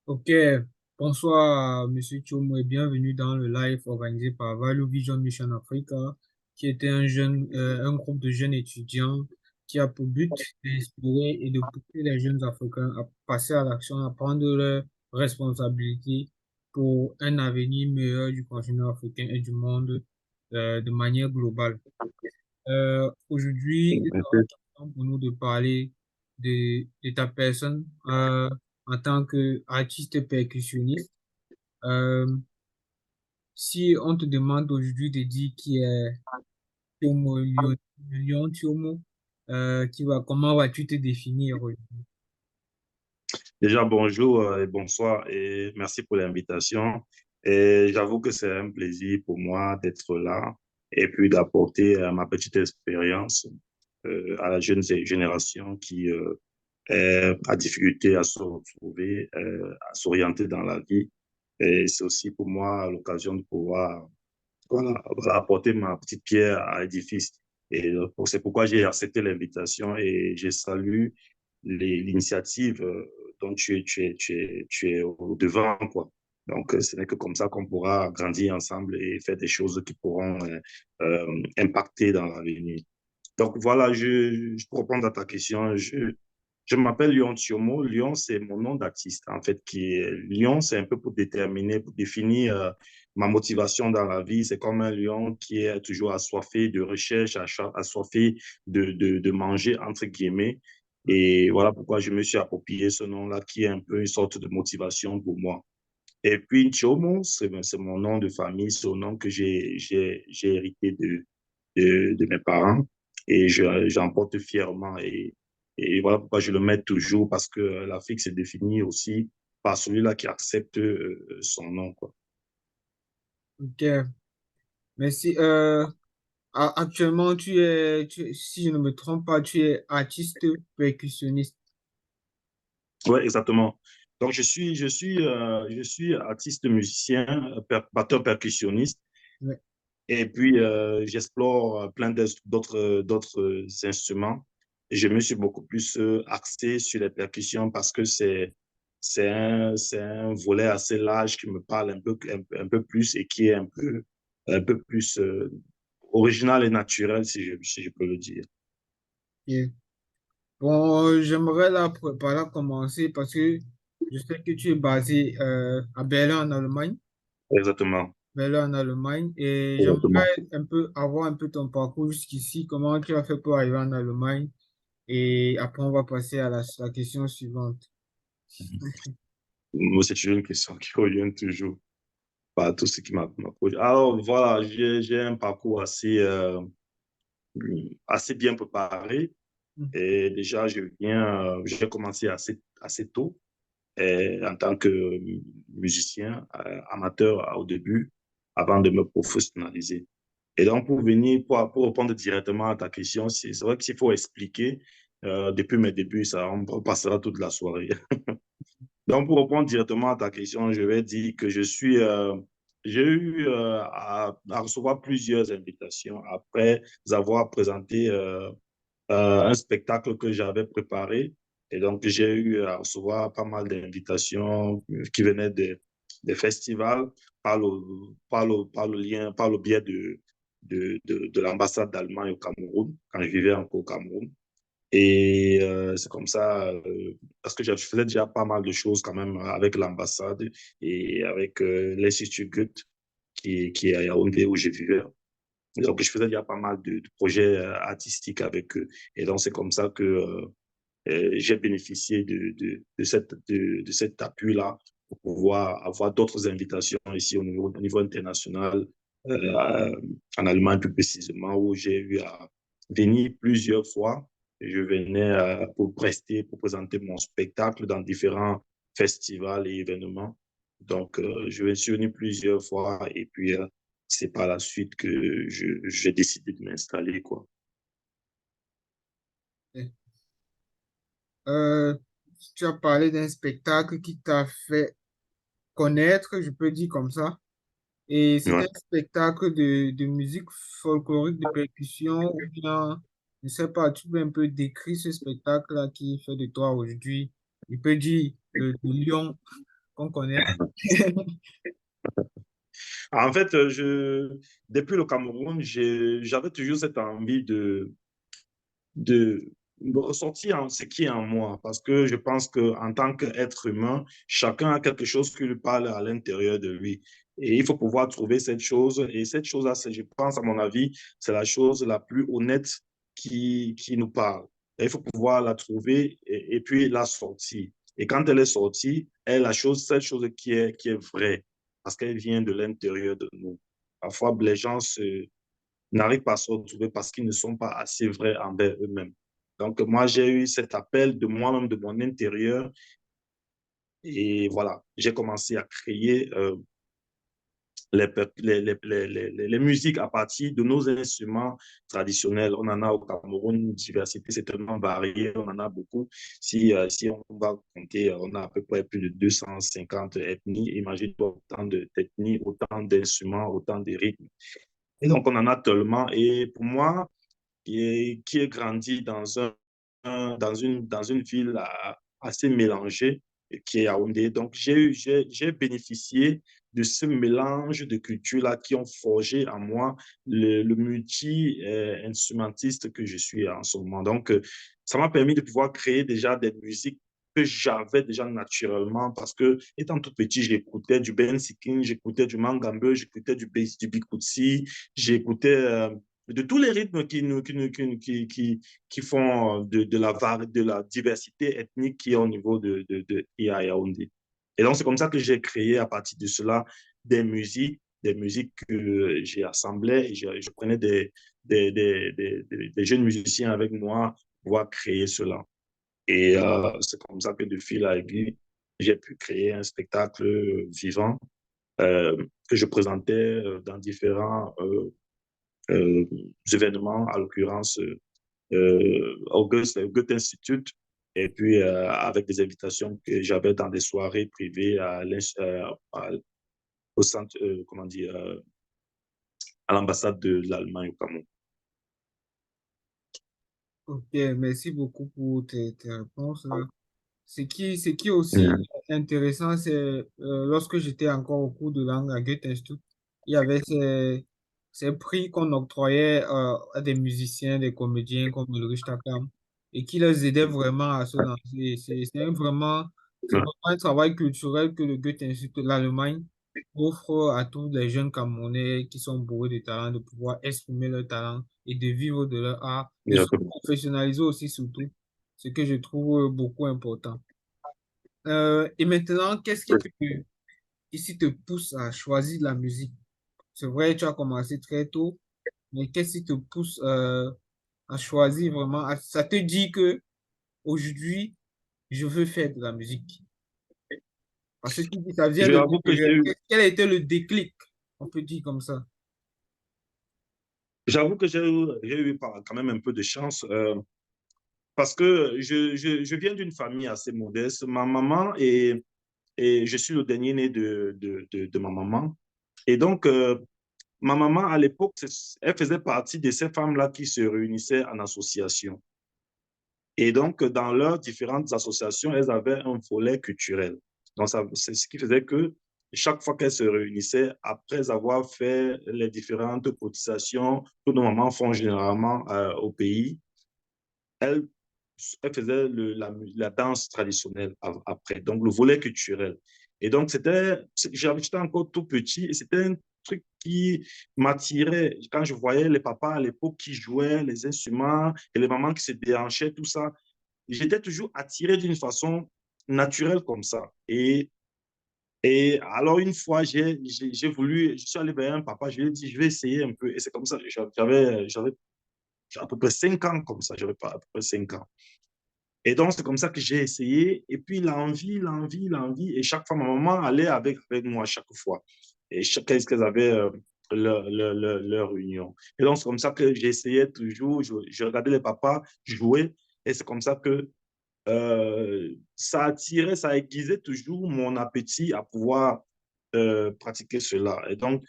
Ok, bonsoir Monsieur Tchomo et bienvenue dans le live organisé par Value Vision Mission Africa, qui était un groupe de jeunes étudiants qui a pour but d'inspirer et de pousser les jeunes Africains à passer à l'action, à prendre leurs responsabilités pour un avenir meilleur du continent africain et du monde de manière globale. Aujourd'hui, il sera Merci. question pour nous de parler de ta personne en tant qu'artiste percussionniste. Euh, Si on te demande aujourd'hui de dire qui est Tiomo, Lyon Tiomo, comment vas-tu te définir aujourd'hui? Déjà, bonjour et bonsoir et merci pour l'invitation. Et j'avoue que c'est un plaisir pour moi d'être là et puis d'apporter ma petite expérience à la jeune génération qui a difficulté à se retrouver, à s'orienter dans la vie. Et c'est aussi pour moi l'occasion de pouvoir voilà, apporter ma petite pierre à l'édifice. Et c'est pourquoi j'ai accepté l'invitation et je salue l'initiative dont tu es au devant, quoi. Donc, ce n'est que comme ça qu'on pourra grandir ensemble et faire des choses qui pourront impacter dans l'avenir. Donc, voilà, pour répondre à ta question, je m'appelle Lyon Thiomo. Lyon, c'est mon nom d'artiste, en fait, qui est Lyon, c'est un peu pour déterminer, pour définir ma motivation dans la vie. C'est comme un lion qui est toujours assoiffé de recherche, assoiffé de manger, entre guillemets. Et voilà pourquoi je me suis approprié ce nom-là, qui est un peu une sorte de motivation pour moi. Et puis, Thiomo, c'est mon nom de famille, c'est le nom que j'ai hérité de mes parents et j'en porte fièrement. Et voilà pourquoi je le mets toujours, parce que l'Afrique se définit aussi par celui-là qui accepte son nom, quoi. Ok, merci. Actuellement, si je ne me trompe pas, tu es artiste percussionniste. Ouais, exactement. Donc, je suis artiste musicien, batteur percussionniste. Ouais. Et puis, j'explore plein d'autres instruments. Et je me suis beaucoup plus axé sur les percussions parce que c'est un volet assez large qui me parle un peu plus et qui est un peu plus original et naturel, si je peux le dire. Ok. Bon, j'aimerais par là commencer parce que je sais que tu es basé à Berlin en Allemagne. Exactement. Berlin en Allemagne. Et Exactement. j'aimerais avoir un peu ton parcours jusqu'ici, comment tu as fait pour arriver en Allemagne. Et après, on va passer à la question suivante. Moi, c'est toujours une question qui revient toujours par tout ce qui m'a posé. Alors, voilà, j'ai un parcours assez bien préparé. Et déjà, j'ai commencé assez tôt en tant que musicien amateur au début, avant de me professionnaliser. Et donc, pour répondre directement à ta question, c'est vrai que s'il faut expliquer, depuis mes débuts, on passera toute la soirée. Donc, pour répondre directement à ta question, je vais dire que j'ai eu à recevoir plusieurs invitations après avoir présenté un spectacle que j'avais préparé. Et donc, j'ai eu à recevoir pas mal d'invitations qui venaient des festivals par le lien, par le biais de l'ambassade d'Allemagne au Cameroun, quand je vivais encore au Cameroun. Et c'est comme ça, parce que je faisais déjà pas mal de choses quand même avec l'ambassade et avec l'Institut Goethe qui est à Yaoundé où je vivais. Donc, je faisais déjà pas mal de projets artistiques avec eux. Et donc, c'est comme ça que j'ai bénéficié de cet appui-là pour pouvoir avoir d'autres invitations ici au niveau international, en Allemagne plus précisément, où j'ai eu à venir plusieurs fois. Je venais pour présenter mon spectacle dans différents festivals et événements. Donc, je suis venu plusieurs fois et puis c'est par la suite que j'ai décidé de m'installer, quoi. Euh, Tu as parlé d'un spectacle qui t'a fait connaître, je peux dire comme ça. Et c'est un Ouais. spectacle de musique folklorique, de percussion, ou bien, je ne sais pas, tu peux un peu décrire ce spectacle-là qui fait de toi aujourd'hui, il peut dire le lion. qu'on connaît. En fait, depuis le Cameroun, j'avais toujours cette envie de ressortir ce qui est en moi, parce que je pense qu'en tant qu'être humain, chacun a quelque chose qui lui parle à l'intérieur de lui. Et il faut pouvoir trouver cette chose. Et cette chose-là, je pense, à mon avis, c'est la chose la plus honnête qui nous parle. Et il faut pouvoir la trouver et puis la sortir. Et quand elle est sortie, elle est cette chose qui est vraie, parce qu'elle vient de l'intérieur de nous. Parfois, les gens n'arrivent pas à se retrouver parce qu'ils ne sont pas assez vrais envers eux-mêmes. Donc, moi, j'ai eu cet appel de moi-même, de mon intérieur. Et voilà, j'ai commencé à créer les musiques à partir de nos instruments traditionnels. On en a au Cameroun une diversité, c'est tellement varié, on en a beaucoup. Si on va compter, on a à peu près plus de 250 ethnies. Imagine-toi autant d'ethnies, autant d'instruments, autant de rythmes. Et donc, on en a tellement. Et pour moi, qui est grandi dans une ville assez mélangée, qui est Yaoundé. Donc, j'ai bénéficié de ce mélange de cultures-là qui ont forgé en moi le multi-instrumentiste que je suis en ce moment. Donc, ça m'a permis de pouvoir créer déjà des musiques que j'avais déjà naturellement parce que, étant tout petit, j'écoutais du Ben Sikin, j'écoutais du Mangambe, j'écoutais du Bikutsi, j'écoutais de tous les rythmes qui font de la diversité ethnique qui est au niveau de Yaoundé. Et donc, c'est comme ça que j'ai créé à partir de cela des musiques que j'ai assemblées. Et je prenais des jeunes musiciens avec moi pour pouvoir créer cela. Et c'est comme ça que de fil à aiguille, j'ai pu créer un spectacle vivant que je présentais dans différents événements, à l'occurrence au Goethe Institute, et puis avec des invitations que j'avais dans des soirées privées au centre, comment dire, à l'ambassade de l'Allemagne au Cameroun. Ok, merci beaucoup pour tes réponses là. Ce qui est aussi Mm. intéressant, c'est lorsque j'étais encore au cours de langue à Goethe-Institut, il y avait ces prix qu'on octroyait à des musiciens, des comédiens comme Ulrich Takam, et qui les aidaient vraiment à se lancer. C'est vraiment un travail culturel que le Goethe-Institut de l'Allemagne offre à tous les jeunes Camerounais qui sont bourrés de talent, de pouvoir exprimer leur talent et de vivre de leur art, de se professionnaliser aussi surtout, ce que je trouve beaucoup important. Et maintenant, qu'est-ce ici te pousse à choisir la musique? C'est vrai, tu as commencé très tôt, mais qu'est-ce qui te pousse à choisir vraiment, ça te dit que aujourd'hui, je veux faire de la musique. Parce que ça vient de J'avoue que l'intérieur. Quel a été le déclic? On peut dire comme ça. j'ai eu quand même un peu de chance parce que je viens d'une famille assez modeste. Ma maman et je suis le dernier né de ma maman. Et donc, ma maman, à l'époque, elle faisait partie de ces femmes-là qui se réunissaient en association. Et donc, dans leurs différentes associations, elles avaient un volet culturel. Donc, c'est ce qui faisait que chaque fois qu'elles se réunissaient, après avoir fait les différentes cotisations que nos mamans font généralement au pays, elles, elles faisaient la danse traditionnelle après, donc le volet culturel. Et donc, j'étais encore tout petit et c'était un truc qui m'attirait quand je voyais les papas à l'époque qui jouaient les instruments et les mamans qui se déhanchaient, tout ça. J'étais toujours attiré d'une façon naturelle comme ça. Et alors, une fois, je suis allé vers un papa, je lui ai dit, je vais essayer un peu. Et c'est comme ça, j'avais à peu près 5 ans comme ça, j'avais pas à peu près 5 ans. Et donc, c'est comme ça que j'ai essayé. Et puis, l'envie. Et chaque fois, ma maman allait avec moi chaque fois. Et chaque fois qu'elles avaient leur réunion. Et donc, c'est comme ça que j'essayais toujours. Je regardais les papas jouer. Et c'est comme ça que ça attirait, ça aiguisait toujours mon appétit à pouvoir pratiquer cela. Et donc,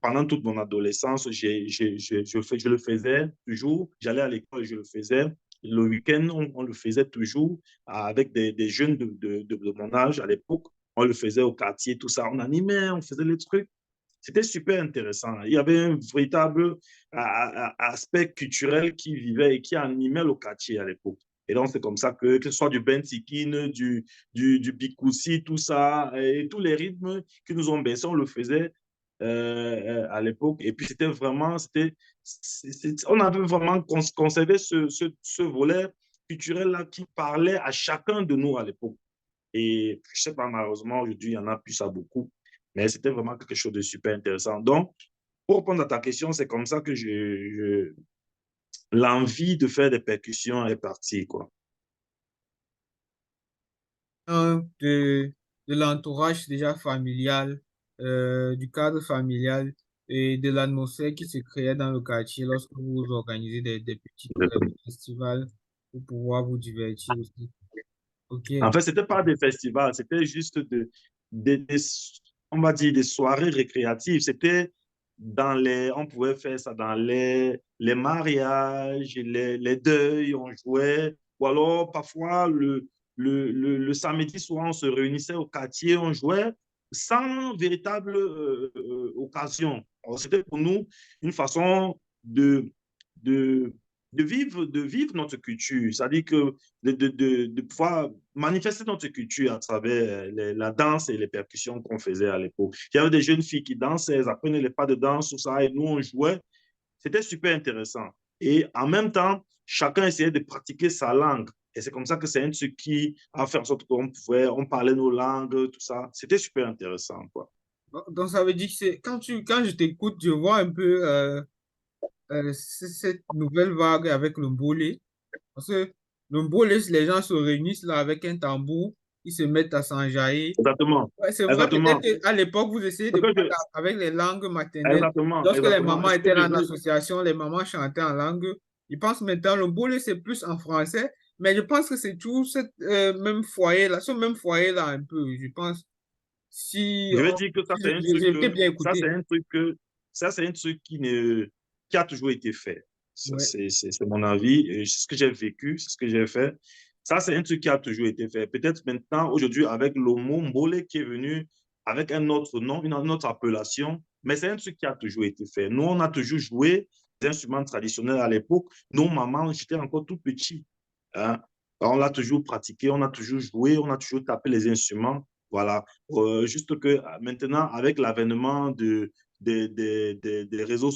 pendant toute mon adolescence, je le faisais toujours. J'allais à l'école, je le faisais. Le week-end, on le faisait toujours avec des jeunes de mon âge à l'époque. on le faisait au quartier, tout ça. On animait, on faisait les trucs. C'était super intéressant. Il y avait un véritable aspect culturel qui vivait et qui animait le quartier à l'époque. Et donc, c'est comme ça que ce soit du bentikin, du bikoussi, tout ça, et tous les rythmes qui nous ont baissé, on le faisait à l'époque. Et puis, c'était vraiment, on avait vraiment conservé ce volet culturel-là qui parlait à chacun de nous à l'époque. Et je sais pas, malheureusement, aujourd'hui, il y en a plus ça beaucoup. Mais c'était vraiment quelque chose de super intéressant. Donc, pour répondre à ta question, c'est comme ça que l'envie de faire des percussions est partie, quoi. De, de l'entourage déjà familial, du cadre familial et de l'atmosphère qui se créait dans le quartier lorsque vous organisez des petits festivals pour pouvoir vous divertir aussi. Ok. En fait, c'était pas des festivals, c'était juste on va dire, des soirées récréatives. C'était on pouvait faire ça dans les mariages, les deuils, on jouait. Ou alors, parfois, le samedi soir, on se réunissait au quartier, on jouait sans véritable occasion. C'était pour nous une façon de, de, de vivre notre culture. C'est-à-dire que de pouvoir manifester notre culture à travers la danse et les percussions qu'on faisait à l'époque. Il y avait des jeunes filles qui dansaient, elles apprenaient les pas de danse, tout ça, et nous, on jouait. C'était super intéressant. Et en même temps, chacun essayait de pratiquer sa langue. Et c'est comme ça que c'est un truc qui a fait en sorte on parlait nos langues, tout ça. C'était super intéressant, quoi. Donc, ça veut dire que quand je t'écoute, je vois un peu cette nouvelle vague avec le mbolé. Parce que le mbolé, les gens se réunissent là avec un tambour, ils se mettent à s'enjailler. Exactement. Ouais, c'est vrai, peut-être Exactement. qu'à l'époque, vous essayez Ce de que parler je- avec les langues maternelles. Exactement, Lorsque les exactement. mamans Et ce que étaient je là en veux, association, les mamans chantaient en langue. Je pense maintenant, le mbolé, c'est plus en français. Mais je pense que c'est toujours même foyer-là, ce même foyer-là un peu, je pense. Si, je veux dire que ça, c'est un truc j'ai été que, bien ça, c'est écouté. un truc que, ça, c'est un truc qui a toujours été fait. Ça, Ouais. c'est mon avis. Et c'est ce que j'ai vécu, c'est ce que j'ai fait. Ça, c'est un truc qui a toujours été fait. Peut-être maintenant, aujourd'hui, avec le mot Mbole qui est venu avec un autre nom, une autre appellation, mais c'est un truc qui a toujours été fait. Nous, on a toujours joué des instruments traditionnels à l'époque. Nos mamans, j'étais encore tout petit. Hein. On l'a toujours pratiqué, on a toujours joué, on a toujours tapé les instruments. Voilà. Juste que maintenant, avec l'avènement des réseaux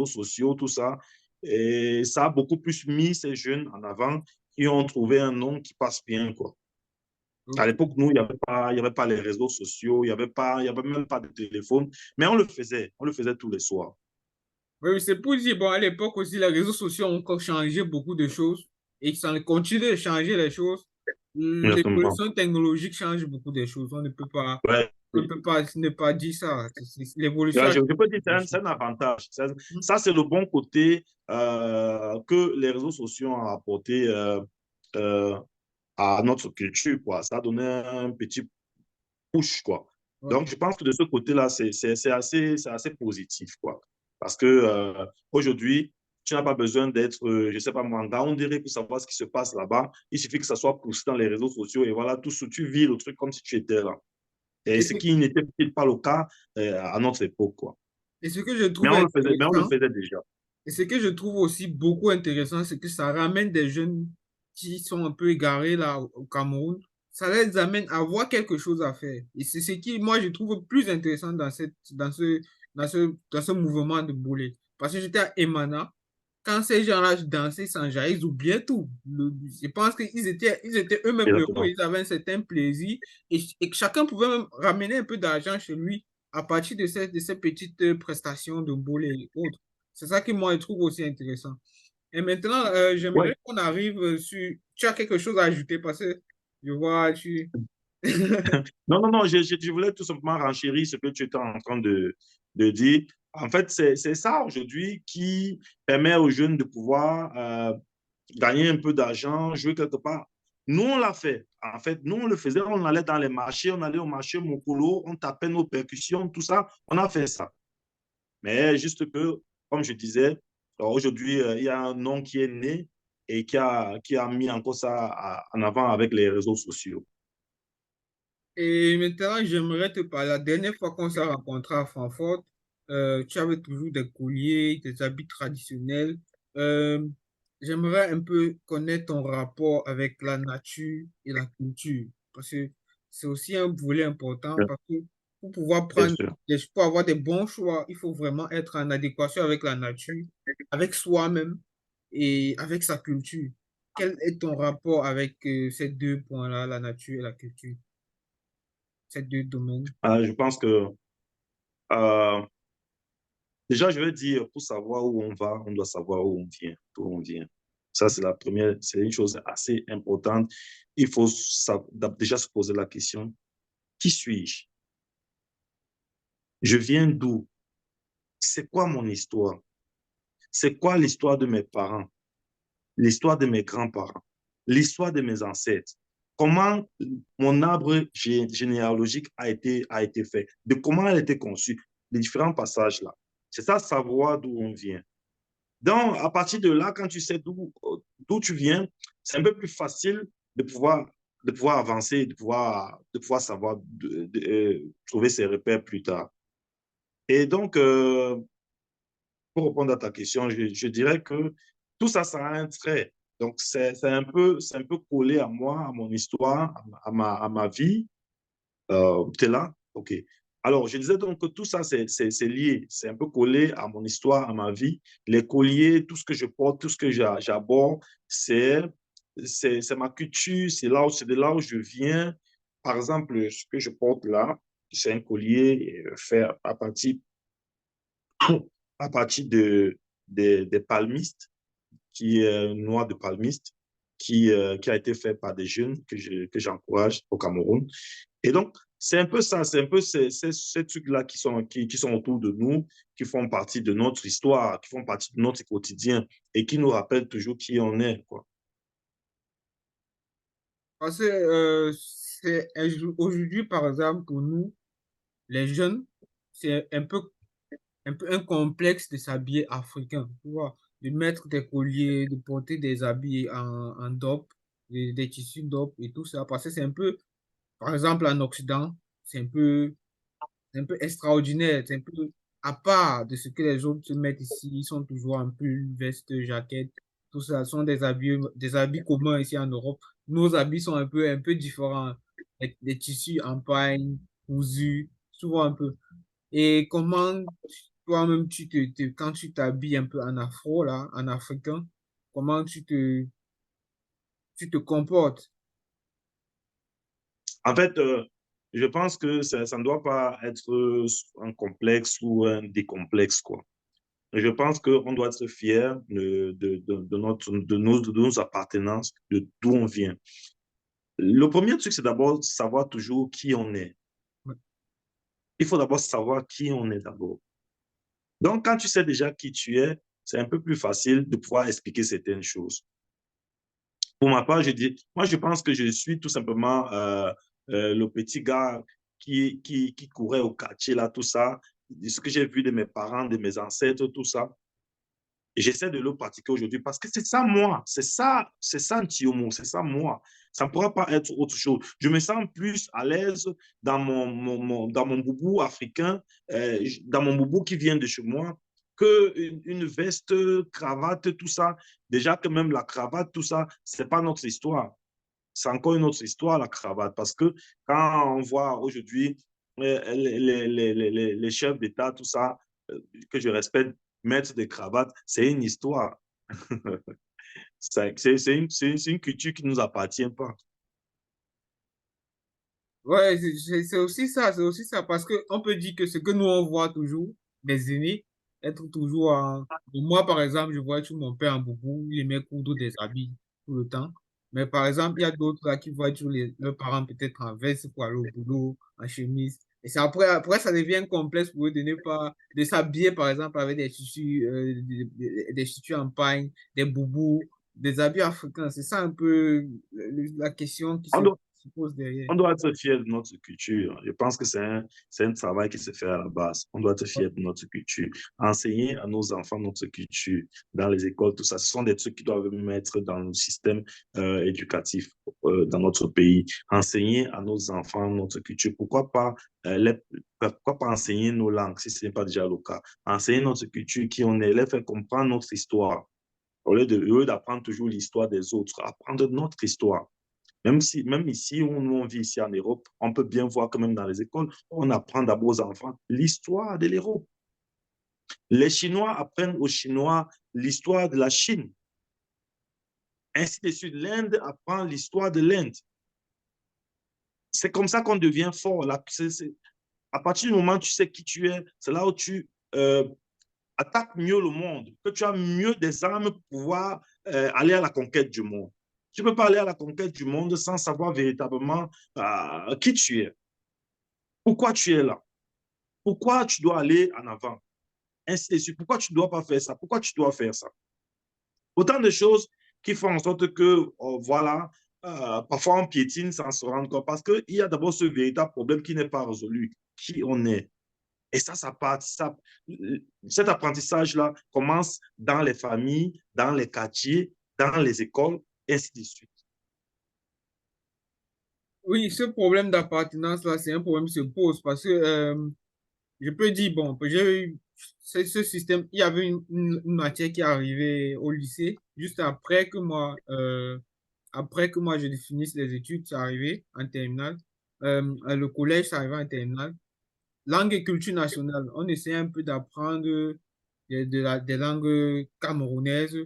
sociaux, tout ça, et ça a beaucoup plus mis ces jeunes en avant qui ont trouvé un nom qui passe bien, quoi. À Ok. l'époque, nous, il y avait pas les réseaux sociaux, il y avait même pas de téléphone, mais on le faisait tous les soirs. Oui, c'est pour dire, bon, à l'époque aussi, les réseaux sociaux ont encore changé beaucoup de choses et ça continue de changer les choses. Exactement. L'évolution technologique change beaucoup de choses. Ouais. On ne peut pas ne pas dire ça. L'évolution Ouais, a changé je peux dire beaucoup de que c'est un choses. avantage. Ça, c'est le bon côté que les réseaux sociaux ont apporté euh, à notre culture, quoi. Ça a donné un petit push, quoi. Ouais. Donc, je pense que de ce côté-là, c'est assez positif, quoi. Parce que aujourd'hui, tu n'as pas besoin d'être, je ne sais pas moi, on dirait pour savoir ce qui se passe là-bas. Il suffit que ça soit poussé dans les réseaux sociaux et voilà, tout ce, tu vis le truc comme si tu étais là. Et Et, ce c'est- qui n'était peut-être pas le cas à notre époque, quoi. et ce que je trouve Mais on le intéressant, faisait déjà. et ce que je trouve aussi beaucoup intéressant, c'est que ça ramène des jeunes qui sont un peu égarés là au Cameroun. Ça les amène à voir quelque chose à faire. Et c'est ce qui, moi, je trouve plus intéressant dans ce mouvement de boulet. Parce que j'étais à Emana, quand ces gens-là dansaient sans jaillir, ils oubliaient tout. Je pense qu'ils étaient eux-mêmes heureux, Exactement. ils avaient un certain plaisir et que chacun pouvait même ramener un peu d'argent chez lui à partir de ces petites prestations de boulet et autres. C'est ça que moi, je trouve aussi intéressant. Et maintenant, Ouais. j'aimerais qu'on arrive sur... Tu as quelque chose à ajouter parce que je vois, tu... Non, non, non, je voulais tout simplement renchérir ce que tu étais en train de dire. En fait, c'est ça aujourd'hui qui permet aux jeunes de pouvoir gagner un peu d'argent, jouer quelque part. Nous, on l'a fait. En fait, nous, on le faisait, on allait dans les marchés, on allait au marché Mokolo, on tapait nos percussions, tout ça. On a fait ça. Mais juste que, comme je disais, aujourd'hui, il y a un nom qui est né et qui a mis encore ça en avant avec les réseaux sociaux. Et maintenant, j'aimerais te parler. La dernière fois qu'on s'est rencontrés à Francfort, tu avais toujours des colliers, des habits traditionnels. Euh, J'aimerais un peu connaître ton rapport avec la nature et la culture, parce que c'est aussi un volet important, Bien parce que pour pouvoir bien prendre, sûr. pour avoir des bons choix, il faut vraiment être en adéquation avec la nature, avec soi-même et avec sa culture. Quel est ton rapport avec ces deux points-là, la nature et la culture? Ces deux domaines. Je pense que euh, déjà, je vais dire, pour savoir où on va, on doit savoir où on vient, d'où on vient. Ça, c'est la première, c'est une chose assez importante. Il faut déjà se poser la question, qui suis-je? Je viens d'où? C'est quoi mon histoire? C'est quoi l'histoire de mes parents? L'histoire de mes grands-parents? L'histoire de mes ancêtres? Comment mon arbre généalogique a été fait? De comment elle a été conçue? Les différents passages là. C'est ça, savoir d'où on vient. Donc, à partir de là, quand tu sais d'où tu viens, c'est un peu plus facile de pouvoir avancer, de pouvoir savoir, trouver ses repères plus tard. Et donc, pour répondre à ta question, je dirais que tout ça, ça a un trait. Donc, c'est un peu collé à moi, à mon histoire, à ma vie. Tu es là? OK. Alors, je disais donc que tout ça, c'est lié. C'est un peu collé à mon histoire, à ma vie. Les colliers, tout ce que je porte, tout ce que j'aborde, c'est c'est ma culture, c'est de là où je viens. Par exemple, ce que je porte là, c'est un collier fait à partir des palmistes, qui est noix de palmiste, qui a été fait par des jeunes que j'encourage au Cameroun. Et donc, c'est un peu ça, c'est un peu ces trucs-là qui sont autour de nous, qui font partie de notre histoire, qui font partie de notre quotidien et qui nous rappellent toujours qui on est, quoi. Parce que aujourd'hui, par exemple, pour nous, les jeunes, c'est un peu un complexe de s'habiller africain, tu vois, de mettre des colliers, de porter des habits en dope, des tissus dope et tout ça. Parce que c'est un peu, par exemple, en Occident, c'est un peu c'est un peu extraordinaire, c'est un peu à part de ce que les autres se mettent ici. Ils sont toujours en pull, veste, jaquette. Tout ça sont des habits communs ici en Europe. Nos habits sont un peu différents. Des tissus en paille, cousus, souvent un peu. Et comment toi-même, quand tu t'habilles un peu en afro, là, en africain, comment tu te comportes? En fait, je pense que ça ne doit pas être un complexe ou un décomplexe, quoi. Je pense qu'on doit être fier de nos appartenances, de d'où on vient. Le premier truc, c'est d'abord savoir toujours qui on est. Il faut d'abord savoir qui on est d'abord. Donc, quand tu sais déjà qui tu es, c'est un peu plus facile de pouvoir expliquer certaines choses. Pour ma part, je dis, moi, je pense que je suis tout simplement le petit gars qui courait au quartier, là, tout ça, ce que j'ai vu de mes parents, de mes ancêtres, tout ça. Et j'essaie de le pratiquer aujourd'hui parce que c'est ça moi, c'est ça Ntiomo, c'est ça moi. Ça ne pourra pas être autre chose. Je me sens plus à l'aise dans dans mon boubou africain, dans mon boubou qui vient de chez moi, que une veste, cravate, tout ça. Déjà que même la cravate, tout ça, c'est pas notre histoire. C'est encore une autre histoire, la cravate, parce que quand on voit aujourd'hui les chefs d'État, tout ça, que je respecte, mettre des cravates, c'est une histoire. C'est une culture qui ne nous appartient pas. Ouais, c'est aussi ça, parce que on peut dire que ce que nous on voit toujours, des aînés, être toujours en... Moi, par exemple, je vois toujours mon père en boubou, il aimait coudre des habits tout le temps. Mais par exemple, il y a d'autres là qui voient toujours leurs parents peut-être en veste pour aller au boulot, en chemise. Et c'est après, ça devient complexe pour eux de ne pas, de s'habiller, par exemple, avec des tissus, des tissus en paille, des boubous, des habits africains. C'est ça un peu la question qui On se doit, pose. se pose derrière. On doit être fier de notre culture. Je pense que c'est un travail qui se fait à la base. On doit être fier de notre culture. Enseigner à nos enfants notre culture dans les écoles, tout ça, ce sont des trucs qui doivent mettre dans le système éducatif dans notre pays. Enseigner à nos enfants notre culture. Pourquoi pas enseigner nos langues si ce n'est pas déjà le cas? Enseigner notre culture, qui on est, les faire comprendre notre histoire. Au lieu d'apprendre toujours l'histoire des autres, apprendre notre histoire. Même ici, où on vit ici en Europe, on peut bien voir que même dans les écoles, on apprend d'abord aux enfants l'histoire de l'Europe. Les Chinois apprennent aux Chinois l'histoire de la Chine. Ainsi de suite, l'Inde apprend l'histoire de l'Inde. C'est comme ça qu'on devient fort. À partir du moment où tu sais qui tu es, c'est là où tu attaques mieux le monde, que tu as mieux des armes pour pouvoir aller à la conquête du monde. Tu ne peux pas aller à la conquête du monde sans savoir véritablement qui tu es. Pourquoi tu es là? Pourquoi tu dois aller en avant? Ainsi de suite. Pourquoi tu ne dois pas faire ça? Pourquoi tu dois faire ça? Autant de choses qui font en sorte que, voilà, parfois on piétine sans se rendre compte parce qu'il y a d'abord ce véritable problème qui n'est pas résolu. Qui on est? Et cet apprentissage-là commence dans les familles, dans les quartiers, dans les écoles, et ainsi de suite. Oui, ce problème d'appartenance-là, c'est un problème qui se pose parce que je peux dire, bon, j'ai eu ce système, il y avait une matière qui est arrivée au lycée, juste après que moi je finisse les études, c'est arrivé en terminale. Le collège, c'est arrivé en terminale. Langue et culture nationale, on essaie un peu d'apprendre des langues camerounaises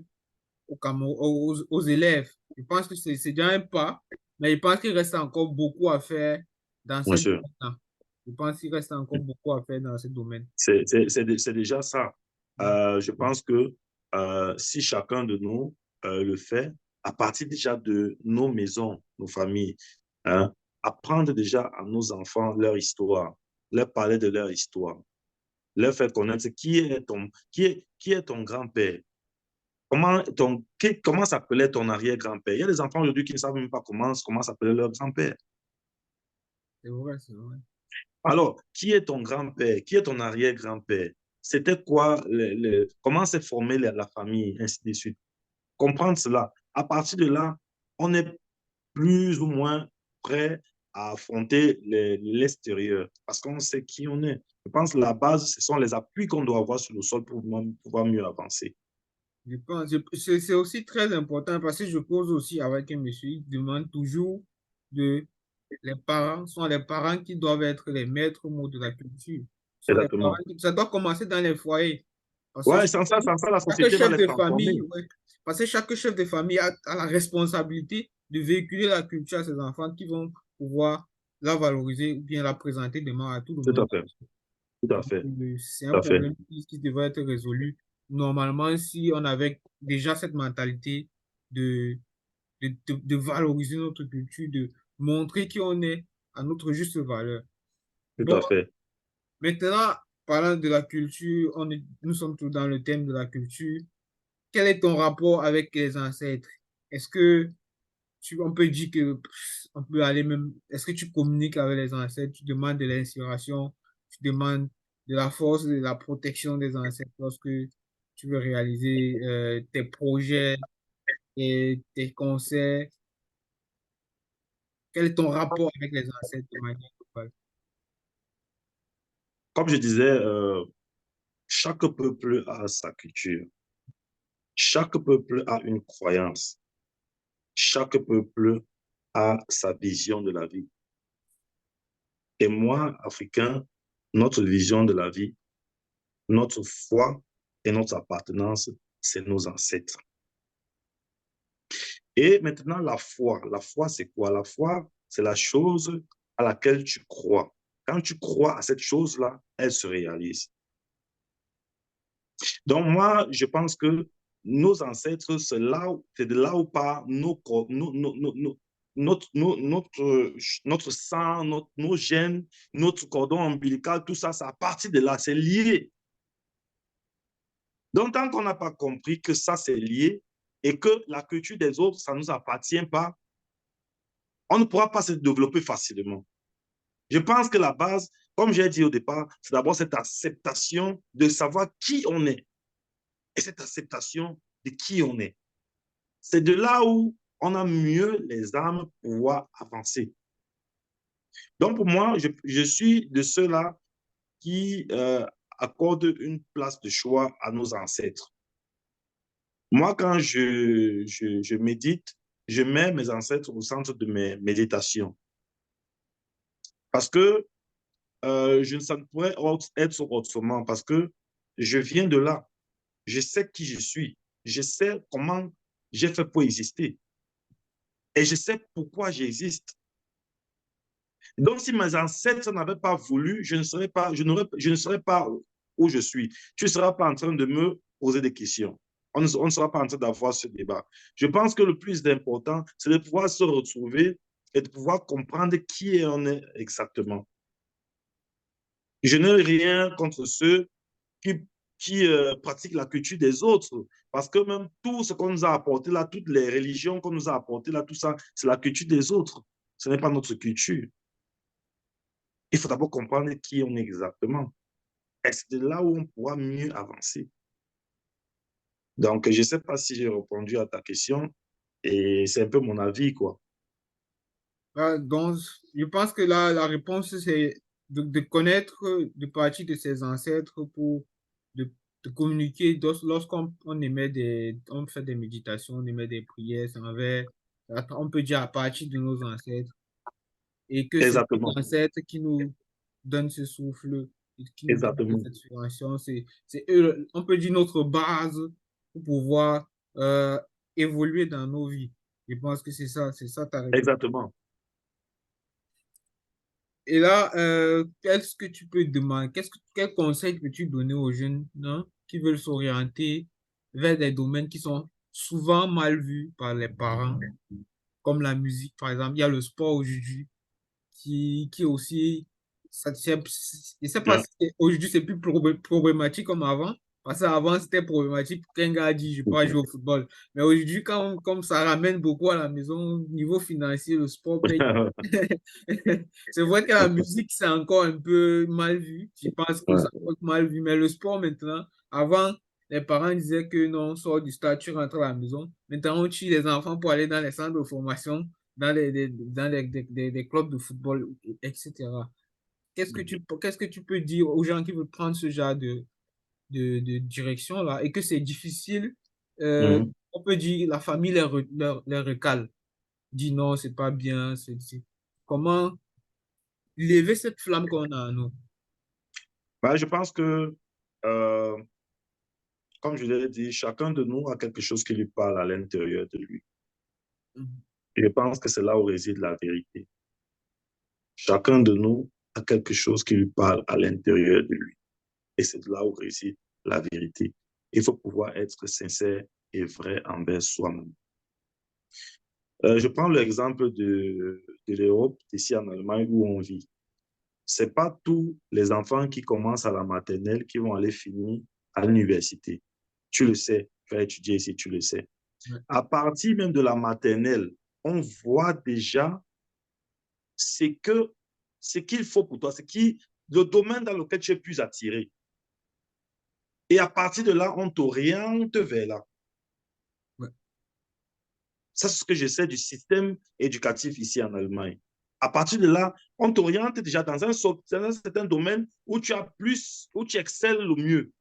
aux élèves. Je pense que c'est déjà un pas, mais je pense qu'il reste encore beaucoup à faire dans ce Bien sûr. domaine-là. Je pense qu'il reste encore beaucoup à faire dans ce domaine. C'est déjà ça. Je pense que si chacun de nous le fait, à partir déjà de nos maisons, nos familles, hein, apprendre déjà à nos enfants leur histoire, leur parler de leur histoire, leur faire connaître qui est ton grand-père, comment s'appelait ton arrière-grand-père. Il y a des enfants aujourd'hui qui ne savent même pas comment s'appelait leur grand-père. C'est vrai, c'est vrai. Alors, qui est ton grand-père? Qui est ton arrière-grand-père? C'était quoi? Comment s'est formée la famille? Ainsi de suite. Comprendre cela. À partir de là, on est plus ou moins prêt à affronter l'extérieur parce qu'on sait qui on est. Je pense que la base, ce sont les appuis qu'on doit avoir sur le sol pour pouvoir mieux avancer. Je pense, c'est aussi très important parce que je cause aussi avec un monsieur, il demande toujours de les parents, sont les parents qui doivent être les maîtres mots de la culture. Ce sont les parents Exactement. ça doit commencer dans les foyers. Parce que Ouais, sans ça, la chaque société va chef les de famille, transformer. ouais, parce que chaque chef de famille a la responsabilité de véhiculer la culture à ses enfants qui vont pouvoir la valoriser ou bien la présenter demain à tout le Tout monde. à fait. Tout à Donc, fait. c'est un Tout à fait. problème qui devrait être résolu. Normalement, si on avait déjà cette mentalité de, de valoriser notre culture, de montrer qui on est à notre juste valeur. Tout Bon, à fait. maintenant, parlant de la culture, nous sommes tous dans le thème de la culture. Quel est ton rapport avec les ancêtres? Est-ce que on peut dire que on peut aller même, est-ce que tu communiques avec les ancêtres, tu demandes de l'inspiration, tu demandes de la force, de la protection des ancêtres lorsque tu veux réaliser tes projets et tes concerts? Quel est ton rapport avec les ancêtres de manière globale? Comme je disais, chaque peuple a sa culture. Chaque peuple a une croyance. Chaque peuple a sa vision de la vie. Et moi, Africain, notre vision de la vie, notre foi et notre appartenance, c'est nos ancêtres. Et maintenant, la foi. La foi, c'est quoi? La foi, c'est la chose à laquelle tu crois. Quand tu crois à cette chose-là, elle se réalise. Donc moi, je pense que nos ancêtres, c'est de là où part notre sang, nos gènes, notre cordon ombilical, tout ça, c'est à partir de là, c'est lié. Donc tant qu'on n'a pas compris que ça, c'est lié et que la culture des autres, ça ne nous appartient pas, on ne pourra pas se développer facilement. Je pense que la base, comme j'ai dit au départ, c'est d'abord cette acceptation de savoir qui on est et cette acceptation de qui on est. C'est de là où on a mieux les armes pour pouvoir avancer. Donc, pour moi, je suis de ceux-là qui accordent une place de choix à nos ancêtres. Moi, quand je médite, je mets mes ancêtres au centre de mes méditations. Parce que je ne pourrais être autrement, parce que je viens de là. Je sais qui je suis. Je sais comment j'ai fait pour exister. Et je sais pourquoi j'existe. Donc, si mes ancêtres n'avaient pas voulu, je ne serais pas, je ne serais pas où je suis. Tu ne seras pas en train de me poser des questions. On ne sera pas en train d'avoir ce débat. Je pense que le plus important, c'est de pouvoir se retrouver et de pouvoir comprendre qui on est exactement. Je n'ai rien contre ceux qui, qui pratiquent la culture des autres. Parce que même tout ce qu'on nous a apporté là, toutes les religions qu'on nous a apportées là, tout ça, c'est la culture des autres. Ce n'est pas notre culture. Il faut d'abord comprendre qui on est exactement. Et c'est de là où on pourra mieux avancer. Donc, je ne sais pas si j'ai répondu à ta question et c'est un peu mon avis, quoi. Donc, je pense que là, la réponse, c'est de connaître, de partir de ses ancêtres pour de, de communiquer. Lorsqu'on on fait des méditations, on émet des prières, on peut dire à partir de nos ancêtres. Et que c'est nos Exactement, ancêtres qui nous donnent ce souffle, qui nous donnent cette exactement, inspiration. C'est eux, on peut dire notre base pour pouvoir évoluer dans nos vies. Je pense que c'est ça ta réponse. exactement. Et là, qu'est-ce que tu peux demander, quel conseil peux-tu donner aux jeunes, non, qui veulent s'orienter vers des domaines qui sont souvent mal vus par les parents, comme la musique, par exemple. Il y a le sport aujourd'hui qui aussi, je sais pas Ouais. si aujourd'hui c'est plus problématique comme avant, parce qu'avant c'était problématique qu'un gars dit je peux pas jouer au football. Mais aujourd'hui, comme ça ramène beaucoup à la maison, niveau financier, le sport paye. C'est vrai que la musique, c'est encore un peu mal vu. Je pense que ça Ouais. peut être mal vu, mais le sport maintenant, avant, les parents disaient que non, sort du stade, tu rentres à la maison. Maintenant, on tue les enfants pour aller dans les centres de formation, dans des clubs de football, etc. Qu'est-ce que tu peux dire aux gens qui veulent prendre ce genre de direction-là et que c'est difficile, Mhm. on peut dire la famille les recale, dit non, c'est pas bien. Comment lever cette flamme qu'on a en nous? Bah, je pense que, euh, comme je l'ai dit, chacun de nous a quelque chose qui lui parle à l'intérieur de lui. Mhm. Et je pense que c'est là où réside la vérité. Chacun de nous a quelque chose qui lui parle à l'intérieur de lui. Et c'est là où réside la vérité. Il faut pouvoir être sincère et vrai envers soi-même. Je prends l'exemple de l'Europe, ici en Allemagne, où on vit. C'est pas tous les enfants qui commencent à la maternelle qui vont aller finir à l'université. Tu le sais, tu as étudié ici, tu le sais. Ouais. À partir même de la maternelle, on voit déjà ce que ce qu'il faut pour toi, le domaine dans lequel tu es plus attiré. Et à partir de là, on t'oriente vers là. Ouais. Ça, c'est ce que je sais du système éducatif ici en Allemagne. À partir de là, on t'oriente déjà dans un certain domaine où tu as plus, où tu excelles le mieux.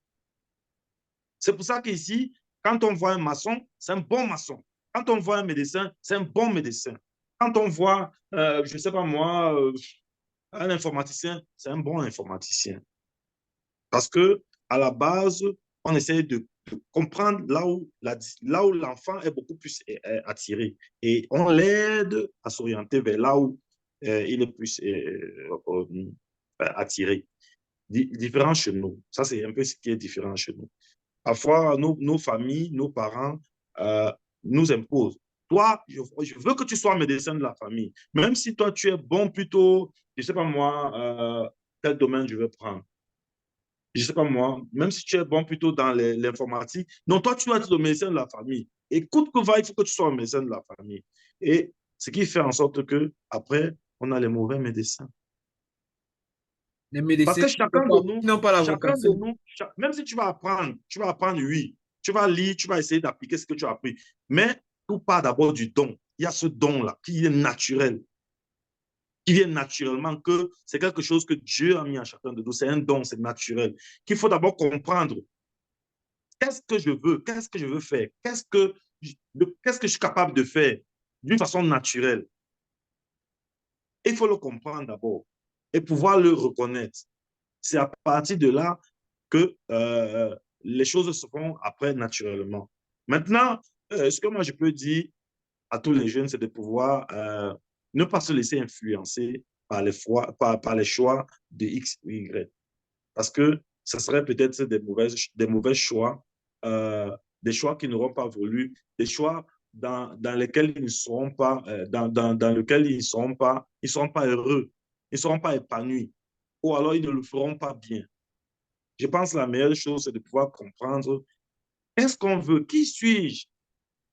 C'est pour ça qu'ici, quand on voit un maçon, c'est un bon maçon. Quand on voit un médecin, c'est un bon médecin. Quand on voit, je ne sais pas moi, un informaticien, c'est un bon informaticien. Parce que à la base, on essaie de comprendre là où l'enfant est beaucoup plus attiré. Et on l'aide à s'orienter vers là où il est plus attiré. Différent chez nous. Ça, c'est un peu ce qui est différent chez nous. Parfois, nos familles, nos parents euh, nous imposent. Toi, je veux que tu sois médecin de la famille. Même si toi, tu es bon plutôt, je ne sais pas moi, quel domaine je vais prendre. Je ne sais pas moi, même si tu es bon plutôt dans l'informatique. Non, toi, tu dois être le médecin de la famille. Écoute que va, il faut que tu sois un médecin de la famille. Et Ce qui fait en sorte que après, on a les mauvais médecins. Les Parce médecins que qui n'ont pas la chacun de vocation. nous, même si tu vas apprendre, oui, tu vas lire, tu vas essayer d'appliquer ce que tu as appris. Mais tout part d'abord du don. Il y a ce don-là qui est naturel, qui vient naturellement, que c'est quelque chose que Dieu a mis à chacun de nous. C'est un don, c'est naturel. Qu'il faut d'abord comprendre qu'est-ce que je veux, qu'est-ce que je veux faire, qu'est-ce que je suis capable de faire d'une façon naturelle. Il faut le comprendre d'abord et pouvoir le reconnaître. C'est à partir de là que les choses se font après naturellement. Maintenant, ce que moi je peux dire à tous les jeunes, c'est de pouvoir ne pas se laisser influencer par les choix de X ou Y. Parce que ce serait peut-être des mauvais choix, des choix qui n'auront pas voulu, des choix dans lesquels ils ne seront pas, dans lesquels ils seront pas heureux, ils ne seront pas épanouis, ou alors ils ne le feront pas bien. Je pense que la meilleure chose, c'est de pouvoir comprendre qu'est-ce qu'on veut, qui suis-je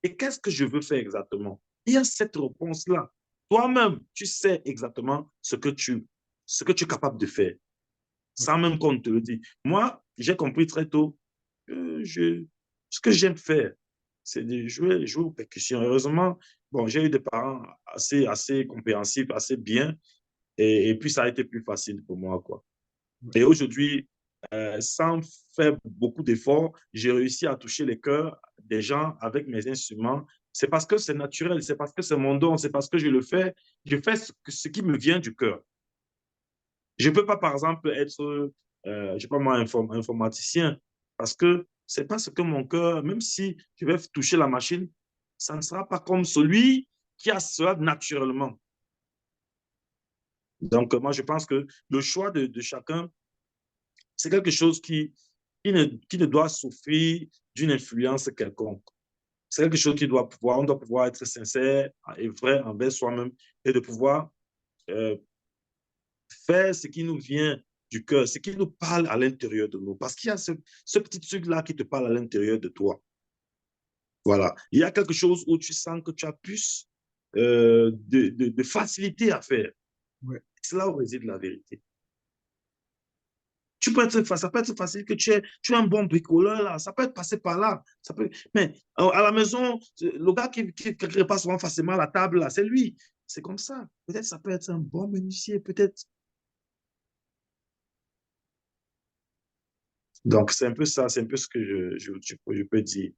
et qu'est-ce que je veux faire exactement. Il y a cette réponse-là. Toi-même, tu sais exactement ce que tu es capable de faire, sans même qu'on te le dise. Moi, j'ai compris très tôt que ce que j'aime faire, c'est de jouer aux percussions. Heureusement, bon, j'ai eu des parents assez compréhensifs, assez bien, et puis ça a été plus facile pour moi, quoi. Et aujourd'hui, sans faire beaucoup d'efforts, j'ai réussi à toucher les cœurs des gens avec mes instruments. C'est parce que c'est naturel, c'est parce que c'est mon don, c'est parce que je fais ce qui me vient du cœur. Je ne peux pas, par exemple, être, je sais pas moi, informaticien, parce que c'est pas ce que mon cœur, même si je vais toucher la machine, ça ne sera pas comme celui qui a cela naturellement. Donc, moi, je pense que le choix de chacun, c'est quelque chose qui ne doit souffrir d'une influence quelconque. C'est quelque chose on doit pouvoir être sincère et vrai envers soi-même et de pouvoir euh, faire ce qui nous vient du cœur, ce qui nous parle à l'intérieur de nous. Parce qu'il y a ce petit truc-là qui te parle à l'intérieur de toi. Voilà. Il y a quelque chose où tu sens que tu as plus de facilité à faire. Ouais. C'est là où réside la vérité. Ça peut être facile que tu es un bon bricoleur, là. Ça peut être passé par là. Mais à la maison, le gars qui ne pas souvent facilement la table, là, c'est lui. C'est comme ça. Peut-être ça peut être un bon menuisier, peut-être. Donc, c'est un peu ça, c'est un peu ce que je peux dire.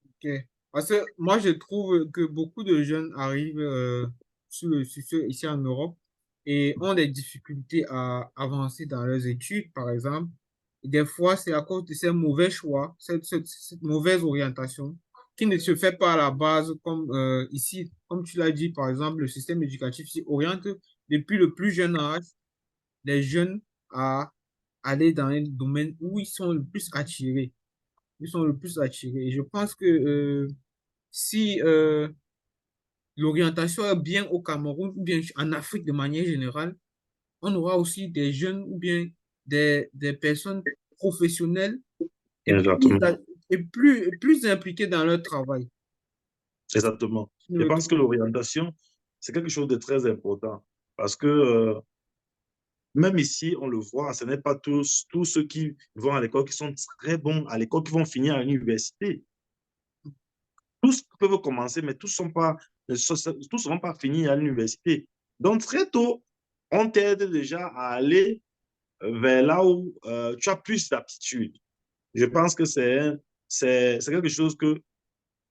Ok. Parce que moi, je trouve que beaucoup de jeunes arrivent ici en Europe et ont des difficultés à avancer dans leurs études, par exemple. Et des fois, c'est à cause de ces mauvais choix, cette mauvaise orientation qui ne se fait pas à la base, comme ici, comme tu l'as dit, par exemple, le système éducatif s'y oriente depuis le plus jeune âge les jeunes à aller dans un domaine où ils sont le plus attirés. Ils sont le plus attirés. Et je pense que si l'orientation est bien au Cameroun ou bien en Afrique de manière générale, on aura aussi des jeunes ou bien des personnes professionnelles et plus, Exactement. plus impliquées dans leur travail. Exactement. Je Je me pense que trompe. l'orientation, c'est quelque chose de très important parce que même ici, on le voit, ce n'est pas tous ceux qui vont à l'école qui sont très bons à l'école qui vont finir à l'université. Tous peuvent commencer, mais tous ne seront pas finis à l'université. Donc, très tôt, on t'aide déjà à aller vers là où tu as plus d'aptitude. Je pense que c'est quelque chose que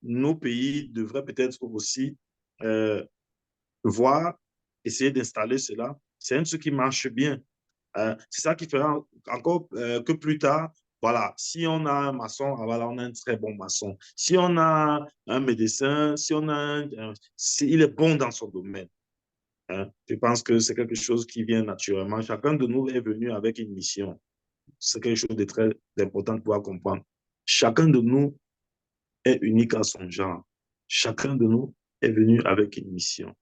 nos pays devraient peut-être aussi euh, voir, essayer d'installer cela. C'est un truc qui marche bien. C'est ça qui fera encore que plus tard, voilà, si on a un maçon, voilà, on a un très bon maçon. Si on a un médecin, si on a il est bon dans son domaine. Hein. Je pense que c'est quelque chose qui vient naturellement. Chacun de nous est venu avec une mission. C'est quelque chose de très important de pouvoir comprendre. Chacun de nous est unique à son genre. Chacun de nous est venu avec une mission.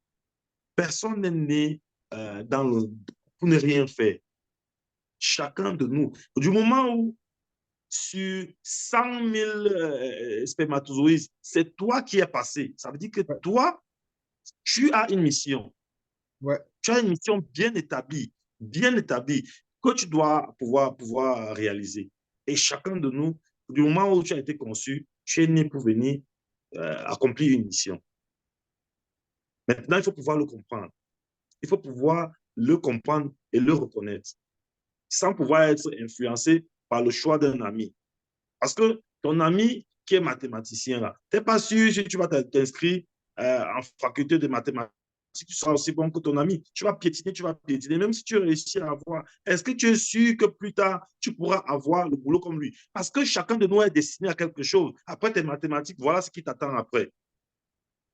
Personne n'est né pour ne rien faire. Chacun de nous. Du moment où sur 100 000 spermatozoïdes, c'est toi qui es passé. Ça veut dire que Ouais. toi, Tu as une mission. Ouais. Tu as une mission bien établie, que tu dois pouvoir réaliser. Et chacun de nous, du moment où tu as été conçu, tu es né pour venir accomplir une mission. Maintenant, il faut pouvoir le comprendre. Il faut pouvoir le comprendre et le reconnaître, sans pouvoir être influencé par le choix d'un ami. Parce que ton ami qui est mathématicien, là, tu n'es pas sûr si tu vas t'inscrire en faculté de mathématiques, tu seras aussi bon que ton ami. Tu vas piétiner, même si tu réussis à avoir. Est-ce que tu es sûr que plus tard, tu pourras avoir le boulot comme lui? Parce que chacun de nous est destiné à quelque chose. Après tes mathématiques, voilà ce qui t'attend après.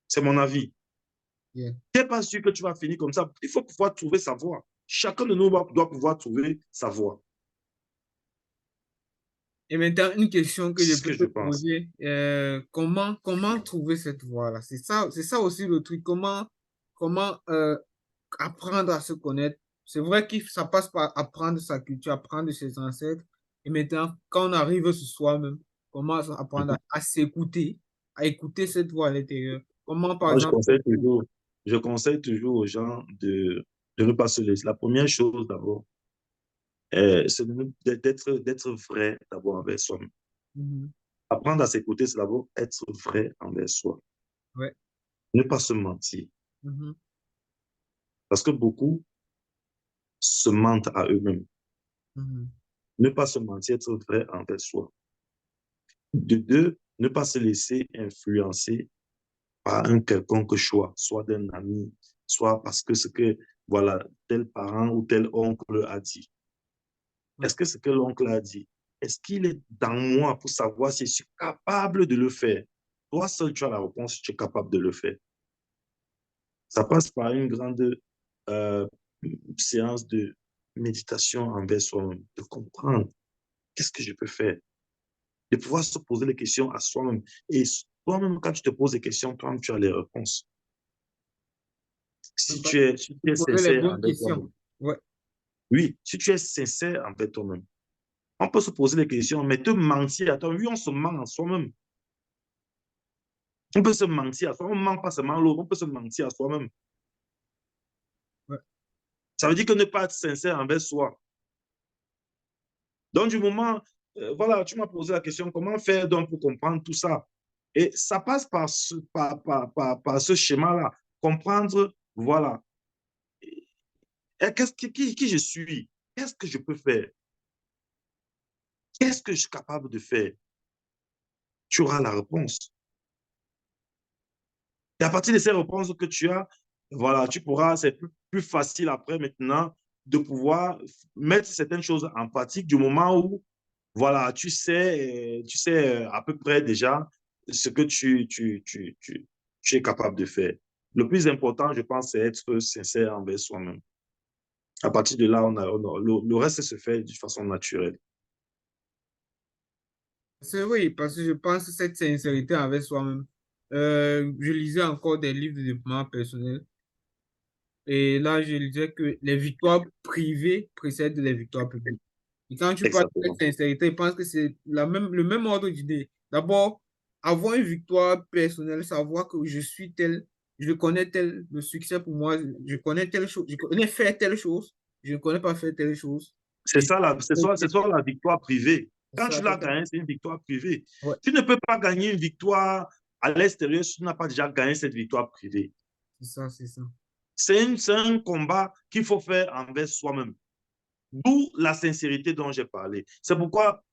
C'est mon avis. Yeah. Tu n'es pas sûr que tu vas finir comme ça. Il faut pouvoir trouver sa voie. Chacun de nous doit pouvoir trouver sa voie. Et maintenant, une question que C'est je ce peux que te je pense. poser, comment trouver cette voie-là? C'est ça aussi le truc. Comment apprendre à se connaître? C'est vrai que ça passe par apprendre sa culture, apprendre de ses ancêtres. Et maintenant, quand on arrive sur soi-même, comment apprendre Mhm. à s'écouter, à écouter cette voix à l'intérieur? Comment, par Moi, exemple, je conseille toujours aux gens de ne pas se laisser. La première chose d'abord, c'est d'être vrai d'abord envers soi-même. Mhm. Apprendre à s'écouter, c'est d'abord être vrai envers soi. Ouais. Ne pas se mentir. Mhm. Parce que beaucoup se mentent à eux-mêmes. Mhm. Ne pas se mentir, être vrai envers soi. De deux, ne pas se laisser influencer par un quelconque choix, soit d'un ami, soit parce que ce que, voilà, tel parent ou tel oncle a dit. Ouais. Est-ce que ce que l'oncle a dit, est-ce qu'il est dans moi pour savoir si je suis capable de le faire? Toi seul, tu as la réponse si tu es capable de le faire. Ça passe par une grande euh, séance de méditation envers soi-même, de comprendre qu'est-ce que je peux faire, de pouvoir se poser les questions à soi-même. Et toi-même, quand tu te poses des questions, toi-même, tu as les réponses. Si tu es Poser les sincère bonnes envers questions. toi-même, Ouais. oui, si tu es sincère envers toi-même, on peut se poser des questions, mais te mentir à toi, oui, on se ment en soi-même. On peut se mentir à soi, on ne ment pas seulement l'autre, on peut se mentir à soi-même. Ouais. Ça veut dire que ne pas être sincère envers soi. Donc, du moment, voilà, tu m'as posé la question, comment faire donc pour comprendre tout ça? Et ça passe par ce schéma-là. Comprendre, voilà, qui je suis? Qu'est-ce que je peux faire? Qu'est-ce que je suis capable de faire? Tu auras la réponse. Et à partir de ces réponses que tu as, voilà, tu pourras, c'est plus facile après maintenant de pouvoir mettre certaines choses en pratique du moment où, voilà, tu sais à peu près déjà ce que tu es capable de faire. Le plus important, je pense, c'est être sincère envers soi-même. À partir de là, le reste se fait de façon naturelle. C'est oui, parce que je pense que cette sincérité avec soi-même. Je lisais encore des livres de développement personnel et là, je lisais que les victoires privées précèdent les victoires publiques. Et quand tu parles de cette Exactement. sincérité, je pense que c'est le même ordre d'idée. D'abord, avoir une victoire personnelle, savoir que je suis tel, je connais tel, le succès pour moi, je connais telle chose, je connais faire telle chose, je ne connais pas faire telle chose. C'est Et ça, c'est soit la victoire privée. Quand ça, tu l'as gagné, c'est une victoire privée. ouais, Tu ne peux pas gagner une victoire à l'extérieur si tu n'as pas déjà gagné cette victoire privée. c'est ça, c'est ça. C'est un combat qu'il faut faire envers soi-même. D'où la sincérité dont j'ai parlé. C'est pourquoi,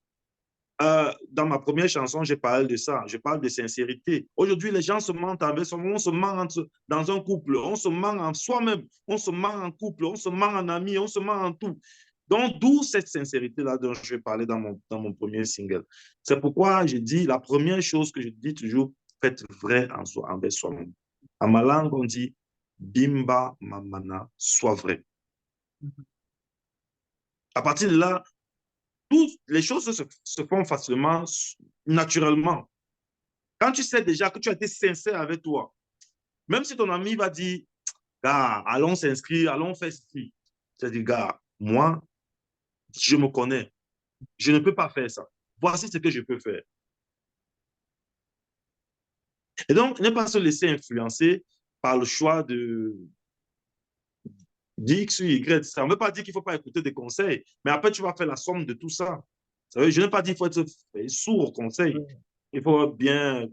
dans ma première chanson, j'ai parlé de ça. Je parle de sincérité. Aujourd'hui, les gens se mentent envers soi-même. On se ment dans un couple. On se ment en soi-même. On se ment en couple. On se ment en ami. On se ment en tout. Donc, d'où cette sincérité-là dont je vais parler dans mon premier single. C'est pourquoi je dis, la première chose que je dis toujours, faites vrai en soi, envers soi-même. À ma langue, on dit, bimba mamana, sois vrai. À partir de là, toutes les choses se font facilement, naturellement. Quand tu sais déjà que tu as été sincère avec toi, même si ton ami va dire, gars, allons s'inscrire, allons faire ceci. Tu dis, gars, moi, je me connais. Je ne peux pas faire ça. Voici ce que je peux faire. Et donc, ne pas se laisser influencer par le choix d'X ou Y. Ça ne veut pas dire qu'il ne faut pas écouter des conseils, mais après, tu vas faire la somme de tout ça. Je n'ai pas dit qu'il faut être sourd aux conseils. Il faut bien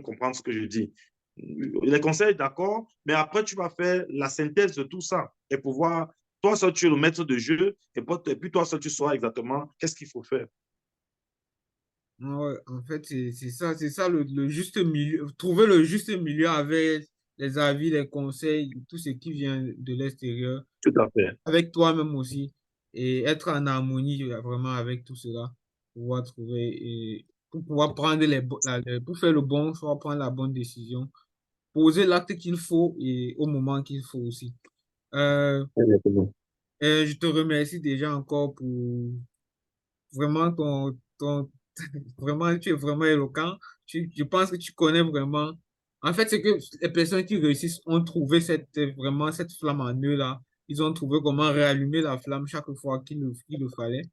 comprendre ce que je dis. Les conseils, d'accord, mais après, tu vas faire la synthèse de tout ça et pouvoir, toi seul, tu es le maître de jeu et puis toi seul, tu sauras exactement qu'est-ce qu'il faut faire. Ouais, en fait, c'est ça le juste milieu. Trouver le juste milieu avec les avis, les conseils, tout ce qui vient de l'extérieur, Tout à fait. avec toi-même aussi, et être en harmonie vraiment avec tout cela, pouvoir trouver, et pour pouvoir prendre pour faire le bon choix, prendre la bonne décision, poser l'acte qu'il faut et au moment qu'il faut aussi. Euh, Exactement. je te remercie déjà encore pour vraiment vraiment, tu es vraiment éloquent. Je pense que tu connais vraiment. En fait, c'est que les personnes qui réussissent ont trouvé vraiment cette flamme en eux là. Ils ont trouvé comment réallumer la flamme chaque fois qu'il le fallait.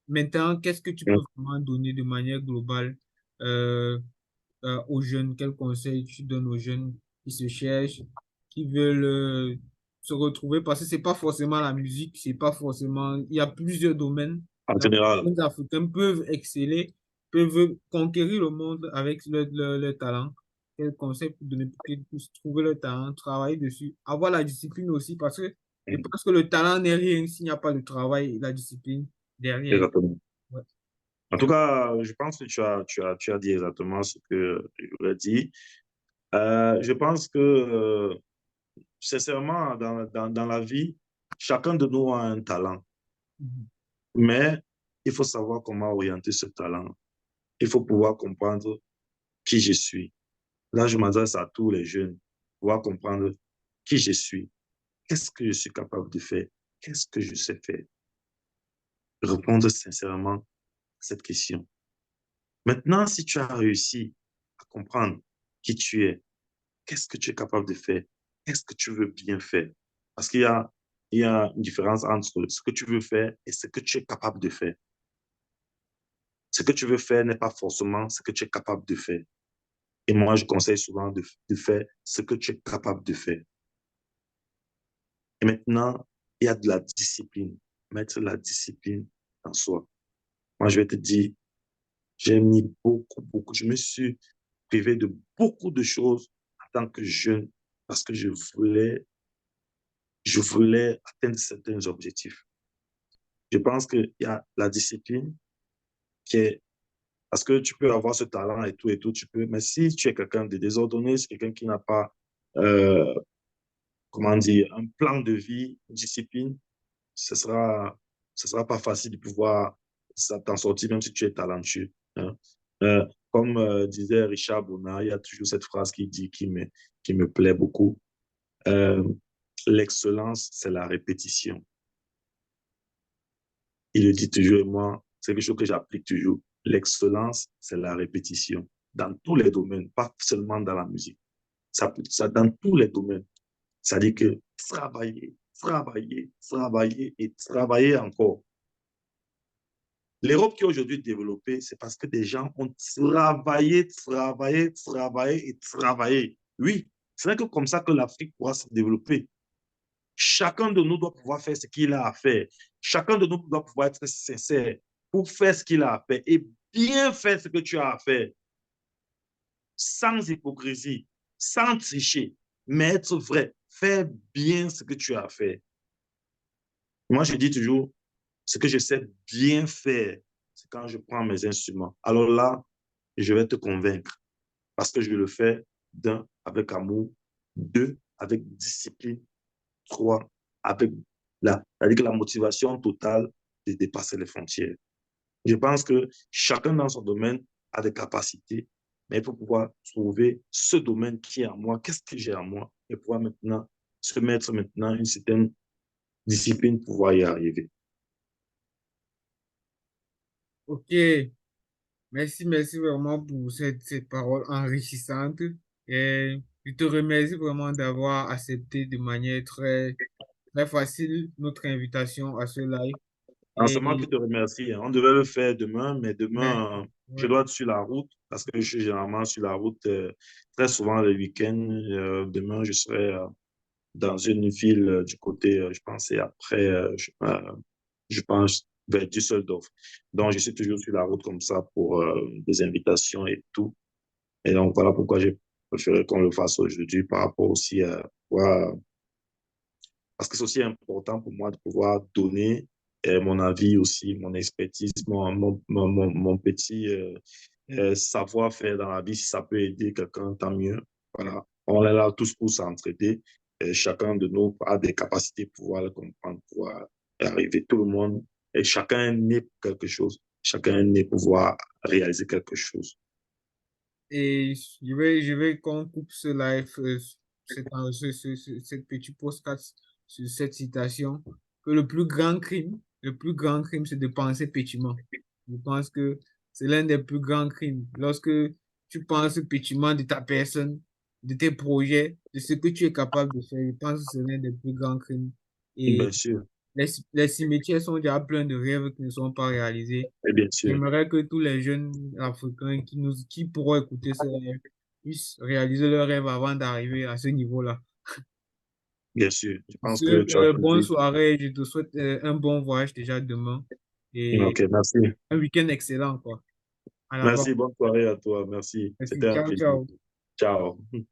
Maintenant, qu'est-ce que tu peux vraiment donner de manière globale euh, aux jeunes? Quels conseils tu donnes aux jeunes qui se cherchent, qui veulent se retrouver? Parce que c'est pas forcément la musique, c'est pas forcément. Il y a plusieurs domaines En dans général, lesquels les Africains peuvent exceller, peuvent conquérir le monde avec leur talent. Quels conseils pour donner pour qu'ils puissent trouver leur talent, travailler dessus, avoir la discipline aussi, parce que je pense que le talent n'est rien s'il n'y a pas de travail et la discipline derrière. exactement. Ouais. En tout cas, je pense que tu as dit exactement ce que je voulais dire. Je pense que, sincèrement, dans la vie, chacun de nous a un talent, Mhm. mais il faut savoir comment orienter ce talent. Il faut pouvoir comprendre qui je suis. Là, je m'adresse à tous les jeunes, pouvoir comprendre qui je suis, qu'est-ce que je suis capable de faire, qu'est-ce que je sais faire. Répondre sincèrement à cette question. Maintenant, si tu as réussi à comprendre qui tu es, qu'est-ce que tu es capable de faire, qu'est-ce que tu veux bien faire, parce il y a une différence entre ce que tu veux faire et ce que tu es capable de faire. Ce que tu veux faire n'est pas forcément ce que tu es capable de faire. Et moi, je conseille souvent de faire ce que tu es capable de faire. Et maintenant, il y a de la discipline. Mettre la discipline en soi. Moi, je vais te dire, j'ai mis beaucoup. Je me suis privé de beaucoup de choses en tant que jeune parce que je voulais atteindre certains objectifs. Je pense qu'il y a la discipline qui est, parce que tu peux avoir ce talent et tout, tu peux, mais si tu es quelqu'un de désordonné, c'est quelqu'un qui n'a pas, euh, comment dire, un plan de vie, une discipline, ce sera, ce sera pas facile de pouvoir t'en sortir, même si tu es talentueux. Hein. Comme disait Richard Bonnat, il y a toujours cette phrase qui me plaît beaucoup. Euh, L'excellence, c'est la répétition. Il le dit toujours et moi, c'est quelque chose que j'applique toujours. L'excellence, c'est la répétition dans tous les domaines, pas seulement dans la musique. Ça dans tous les domaines. Ça dit que travailler et travailler encore. L'Europe qui est aujourd'hui développée, c'est parce que des gens ont travaillé et travaillé. Oui, ce n'est que comme ça que l'Afrique pourra se développer. Chacun de nous doit pouvoir faire ce qu'il a à faire. Chacun de nous doit pouvoir être sincère pour faire ce qu'il a à faire et bien faire ce que tu as à faire, sans hypocrisie, sans tricher, mais être vrai. Faire bien ce que tu as à faire. Moi, je dis toujours, ce que je sais bien faire, c'est quand je prends mes instruments. Alors là, je vais te convaincre parce que je le fais, d'un, avec amour, deux, avec discipline, trois, avec avec la motivation totale de dépasser les frontières. Je pense que chacun dans son domaine a des capacités, mais il faut pouvoir trouver ce domaine qui est en moi, qu'est-ce que j'ai en moi, et pouvoir maintenant se mettre maintenant une certaine discipline pour pouvoir y arriver. Ok, merci vraiment pour cette parole enrichissante. Et je te remercie vraiment d'avoir accepté de manière très facile notre invitation à ce live. En ce moment, je Et te remercie. On devait le faire demain, mais mais, demain, je Ouais. dois être sur la route parce que je suis généralement sur la route très souvent le week-end. Demain, je serai dans une ville du côté, je pensais après, je pense vers Düsseldorf. Donc, je suis toujours sur la route comme ça pour des invitations et tout. Et donc, voilà pourquoi j'ai préféré qu'on le fasse aujourd'hui par rapport aussi à, parce que c'est aussi important pour moi de pouvoir donner mon avis aussi, mon expertise, mon petit savoir-faire dans la vie. Si ça peut aider quelqu'un, tant mieux. Voilà. On est là tous pour s'entraider. Chacun de nous a des capacités pour pouvoir le comprendre, pour pouvoir y arriver. Tout le monde, et chacun est né pour quelque chose. Chacun est né pour pouvoir réaliser quelque chose. Et je vais qu'on coupe ce live, cette petite podcast sur cette citation, que le plus grand crime, c'est de penser pétiment. Je pense que c'est l'un des plus grands crimes. Lorsque tu penses pétiment de ta personne, de tes projets, de ce que tu es capable de faire, je pense que c'est l'un des plus grands crimes. Et Bien sûr, les cimetières sont déjà pleins de rêves qui ne sont pas réalisés. et bien sûr, J'aimerais que tous les jeunes Africains qui pourront écouter ce rêve puissent réaliser leur rêve avant d'arriver à ce niveau-là. bien sûr. Je Sur pense ce, que tu as tout bonne dit. soirée. Je te souhaite un bon voyage déjà demain et Ok, merci. un week-end excellent, quoi. À la Merci, prochaine. bonne soirée à toi. Merci. Merci. C'était un Ciao, plaisir. ciao. Ciao.